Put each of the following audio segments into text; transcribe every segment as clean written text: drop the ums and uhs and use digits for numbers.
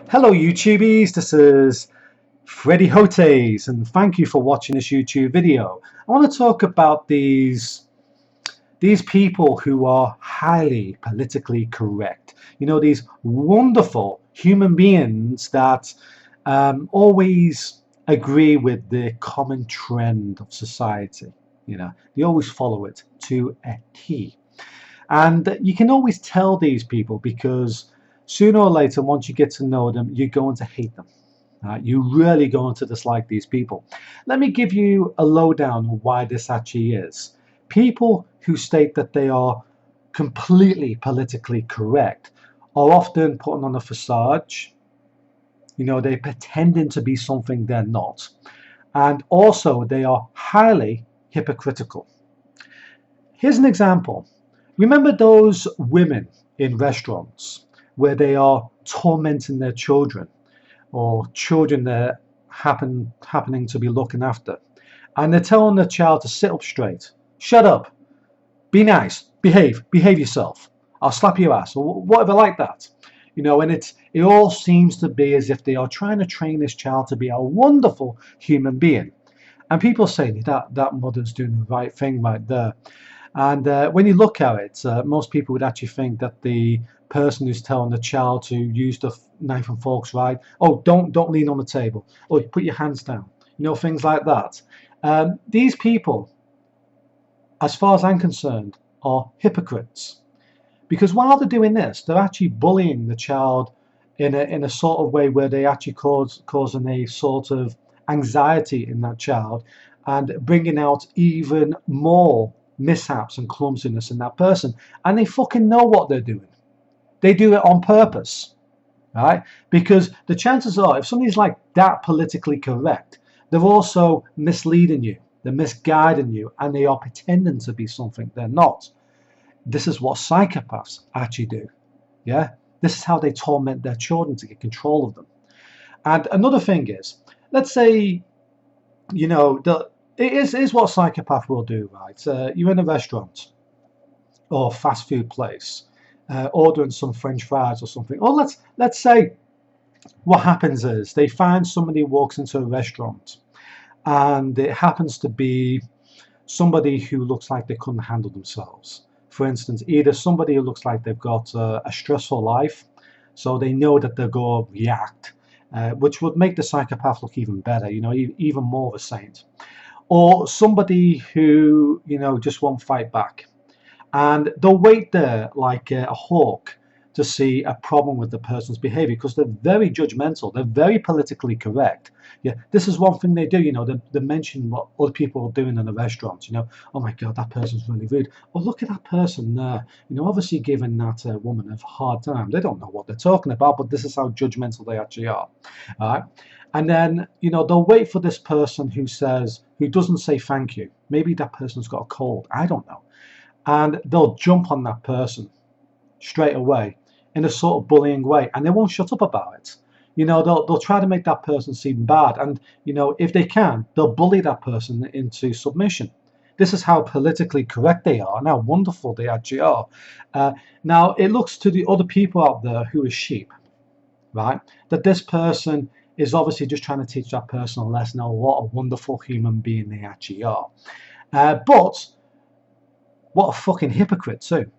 Hello YouTubies, this is Freddy Hotes and thank you for watching this YouTube video. I want to talk about these people who are highly politically correct. You know, these wonderful human beings that always agree with the common trend of society. You know, they always follow it to a T. And you can always tell these people because sooner or later, once you get to know them, you're going to hate them. You're really going to dislike these people. Let me give you a lowdown on why this actually is. People who state that they are completely politically correct are often putting on a facade. You know, they're pretending to be something they're not. And also, they are highly hypocritical. Here's an example. Remember those women in restaurants where they are tormenting their children or children they're happening to be looking after, and they're telling the child to sit up straight, shut up, be nice, behave yourself, I'll slap your ass, or whatever like that. You know, and it all seems to be as if they are trying to train this child to be a wonderful human being. And people say that mother's doing the right thing right there. And when you look at it, most people would actually think that the person who's telling the child to use the knife and forks right, oh, don't lean on the table, or put your hands down, you know, things like that. These people, as far as I'm concerned, are hypocrites. Because while they're doing this, they're actually bullying the child in a sort of way where they actually causing a sort of anxiety in that child and bringing out even more mishaps and clumsiness in that person. And they fucking know what they're doing. They do it on purpose, right? Because the chances are, if somebody's like that politically correct, they're also misleading you, they're misguiding you, and they are pretending to be something they're not. This is what psychopaths actually do. Yeah, this is how they torment their children to get control of them. And another thing is, let's say, you know, it is what psychopath will do, right? You're in a restaurant or fast food place, ordering some French fries or something. Or let's say what happens is they find somebody who walks into a restaurant, and it happens to be somebody who looks like they couldn't handle themselves. For instance, either somebody who looks like they've got a stressful life, so they know that they're going to react, which would make the psychopath look even better, you know, even more of a saint. Or somebody who, you know, just won't fight back. And they'll wait there like a hawk to see a problem with the person's behavior because they're very judgmental. They're very politically correct. Yeah, this is one thing they do. You know, they mention what other people are doing in the restaurants. You know, oh my God, that person's really rude. Oh, look at that person there. You know, obviously giving that woman a hard time. They don't know what they're talking about, but this is how judgmental they actually are. All right. And then, you know, they'll wait for this person who doesn't say thank you. Maybe that person's got a cold. I don't know. And they'll jump on that person straight away in a sort of bullying way, and they won't shut up about it. You know, they'll try to make that person seem bad, and you know, if they can, they'll bully that person into submission. This is how politically correct they are and how wonderful they actually are. Now, it looks to the other people out there who are sheep, right, that this person is obviously just trying to teach that person a lesson on what a wonderful human being they actually are. But what a fucking hypocrite too.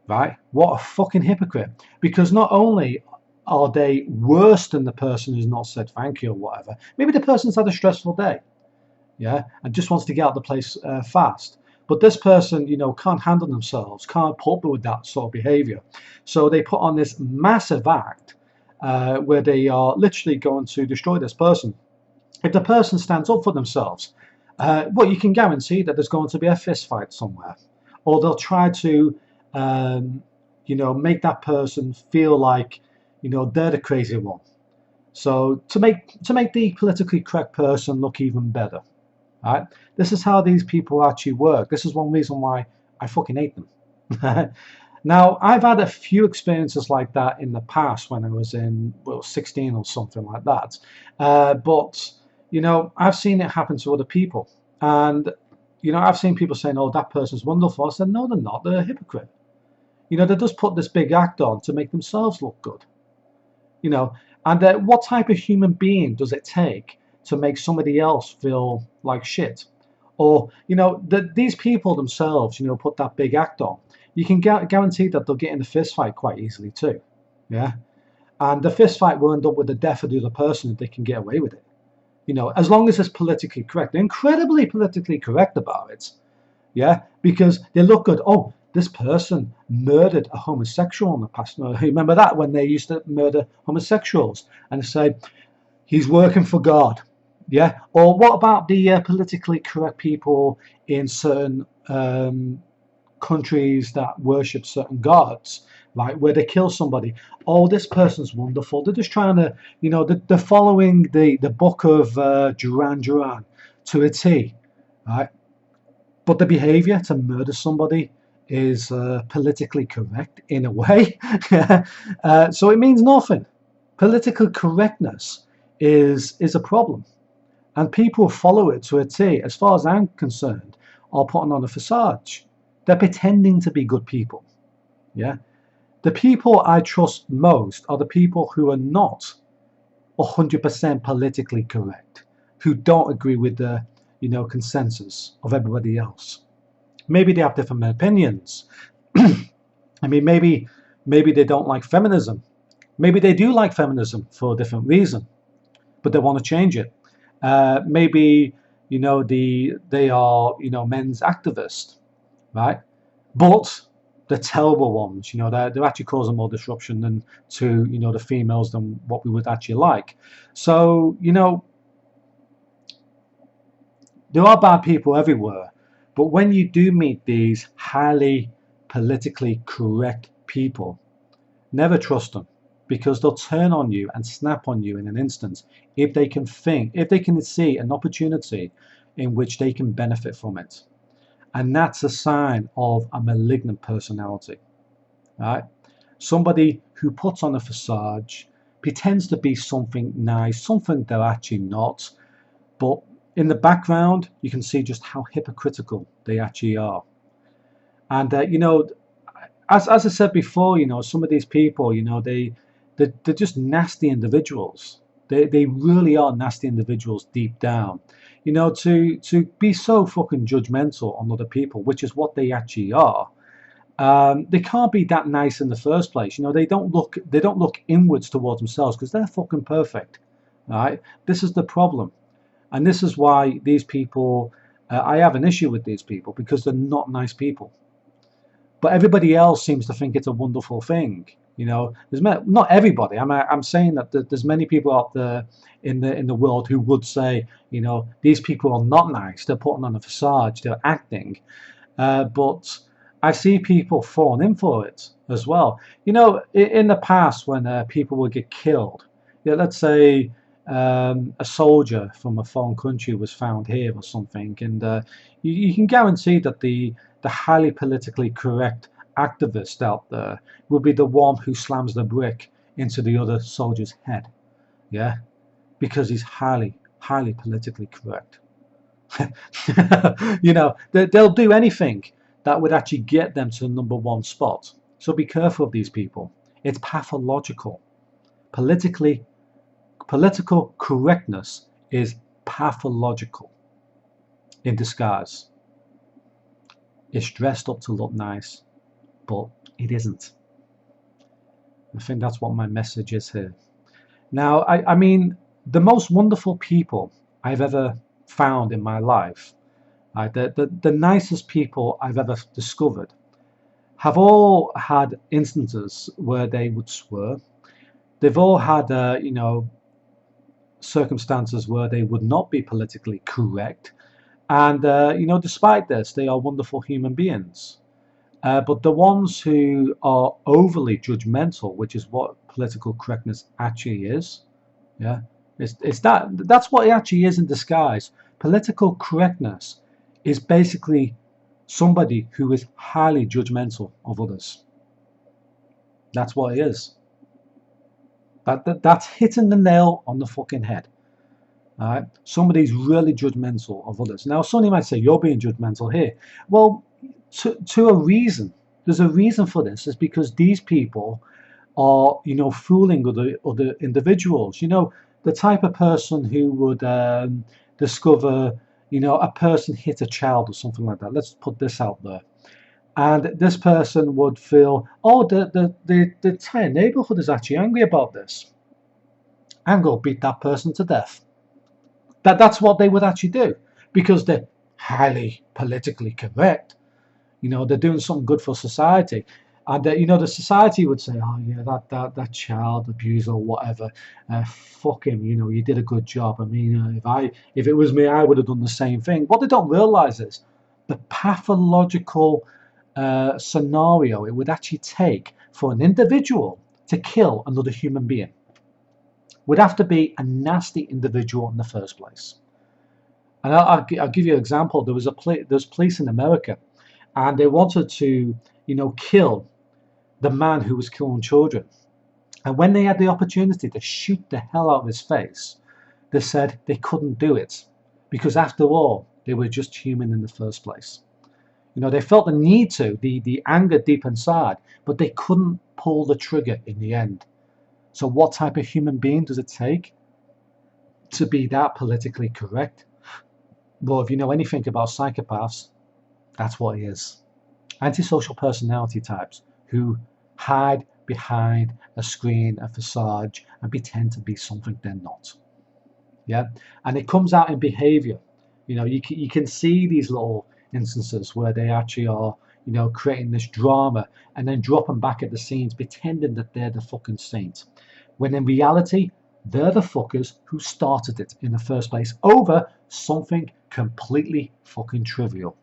Right? What a fucking hypocrite. Because not only are they worse than the person who's not said thank you or whatever, maybe the person's had a stressful day, yeah, and just wants to get out of the place fast. But this person, you know, can't handle themselves, can't put up with that sort of behavior. So they put on this massive act where they are literally going to destroy this person. If the person stands up for themselves, well, you can guarantee that there's going to be a fist fight somewhere. Or they'll try to you know, make that person feel like, you know, they're the crazy one. So to make the politically correct person look even better, right? This is how these people actually work. This is one reason why I fucking hate them. Now, I've had a few experiences like that in the past when I was in, well, 16 or something like that. But, you know, I've seen it happen to other people. And, you know, I've seen people saying, oh, that person's wonderful. I said, no, they're not. They're a hypocrite. You know, they just put this big act on to make themselves look good. You know, and what type of human being does it take to make somebody else feel like shit? Or, these people themselves, put that big act on. You can guarantee that they'll get in a fist fight quite easily too. Yeah. And the fist fight will end up with the death of the other person if they can get away with it. As long as it's politically correct, they're incredibly politically correct about it. Yeah, because they look good. Oh, this person murdered a homosexual in the past. No, remember that when they used to murder homosexuals and say he's working for God. Yeah. Or what about the politically correct people in certain countries that worship certain gods, right? Where they kill somebody. Oh, this person's wonderful. They're just trying to, they're following the book of Duran Duran to a T, right? But the behavior to murder somebody is politically correct in a way. So it means nothing. Political correctness is a problem. And people follow it to a T, as far as I'm concerned, are putting on a facade. They're pretending to be good people. Yeah. The people I trust most are the people who are not 100% politically correct, who don't agree with the consensus of everybody else. Maybe they have different opinions. I mean, maybe they don't like feminism. Maybe they do like feminism for a different reason, but they want to change it. Maybe they are men's activists, right? But the terrible ones, they're actually causing more disruption than to the females than what we would actually like. So there are bad people everywhere, but when you do meet these highly politically correct people, never trust them, because they'll turn on you and snap on you in an instant if they can see an opportunity in which they can benefit from it. And that's a sign of a malignant personality, right? Somebody who puts on a facade, pretends to be something nice, something they're actually not, but in the background, you can see just how hypocritical they actually are. And as I said before, some of these people, they're just nasty individuals. They really are nasty individuals deep down. To be so fucking judgmental on other people, which is what they actually are. They can't be that nice in the first place. They don't look inwards towards themselves because they're fucking perfect. Right? This is the problem. And this is why these people, I have an issue with these people, because they're not nice people. But everybody else seems to think it's a wonderful thing. There's not everybody. I'm saying that there's many people out there in the world who would say, these people are not nice. They're putting on a facade. They're acting. But I see people falling in for it as well. In the past, when people would get killed, let's say a soldier from a foreign country was found here or something, and you can guarantee that the highly politically correct activist out there will be the one who slams the brick into the other soldier's head, yeah, because he's highly politically correct. They'll do anything that would actually get them to the number one spot. So be careful of these people. It's pathological. Political correctness is pathological in disguise. It's dressed up to look nice, but it isn't. I think that's what my message is here. Now, I mean, the most wonderful people I've ever found in my life, the nicest people I've ever discovered, have all had instances where they would swear. They've all had, circumstances where they would not be politically correct. And, despite this, they are wonderful human beings. But the ones who are overly judgmental, which is what political correctness actually is, yeah, that's what it actually is in disguise. Political correctness is basically somebody who is highly judgmental of others. That's what it is. That's hitting the nail on the fucking head. All right? Somebody's really judgmental of others. Now, somebody might say, you're being judgmental here. Well, to a reason. There's a reason for this. It's because these people or fooling other individuals. The type of person who would discover a person hit a child or something like that. Let's put this out there. And this person would feel, oh, the entire neighborhood is actually angry about this. I'm going to beat that person to death. That's what they would actually do, because they're highly politically correct. They're doing something good for society. And the society would say, oh yeah, that child abuser or whatever, fuck him. You did a good job. I mean, if it was me, I would have done the same thing. What they don't realize is the pathological scenario it would actually take for an individual to kill another human being would have to be a nasty individual in the first place. And I'll give you an example. There's police in America, and they wanted to, kill the man who was killing children. And when they had the opportunity to shoot the hell out of his face, they said they couldn't do it, because after all, they were just human in the first place. They felt the need to, the anger deep inside, but they couldn't pull the trigger in the end. So what type of human being does it take to be that politically correct? Well, if you know anything about psychopaths, that's what it is. Antisocial personality types who hide behind a screen, a facade, and pretend to be something they're not. Yeah, and it comes out in behavior. You can see these little instances where they actually are, creating this drama and then dropping back at the scenes, pretending that they're the fucking saint, when in reality they're the fuckers who started it in the first place over something completely fucking trivial.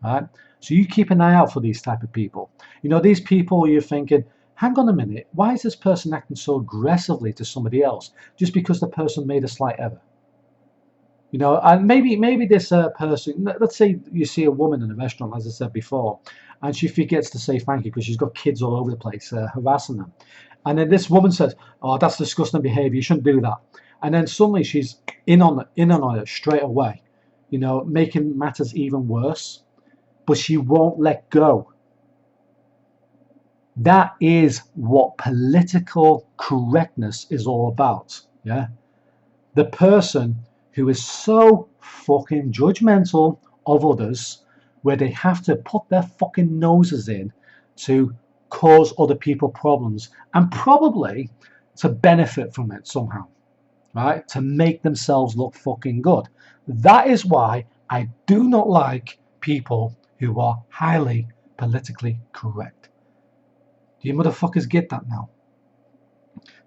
All right? So you keep an eye out for these type of people. These people, you're thinking, hang on a minute, why is this person acting so aggressively to somebody else just because the person made a slight error? And maybe this person, let's say you see a woman in a restaurant, as I said before, and she forgets to say thank you because she's got kids all over the place harassing them. And then this woman says, oh, that's disgusting behavior, you shouldn't do that. And then suddenly she's in on it straight away, making matters even worse. But she won't let go. That is what political correctness is all about. Yeah, the person who is so fucking judgmental of others, where they have to put their fucking noses in to cause other people problems and probably to benefit from it somehow, right? To make themselves look fucking good. That is why I do not like people who are highly politically correct. Do you motherfuckers get that now?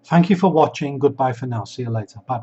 Thank you for watching. Goodbye for now. See you later. Bye.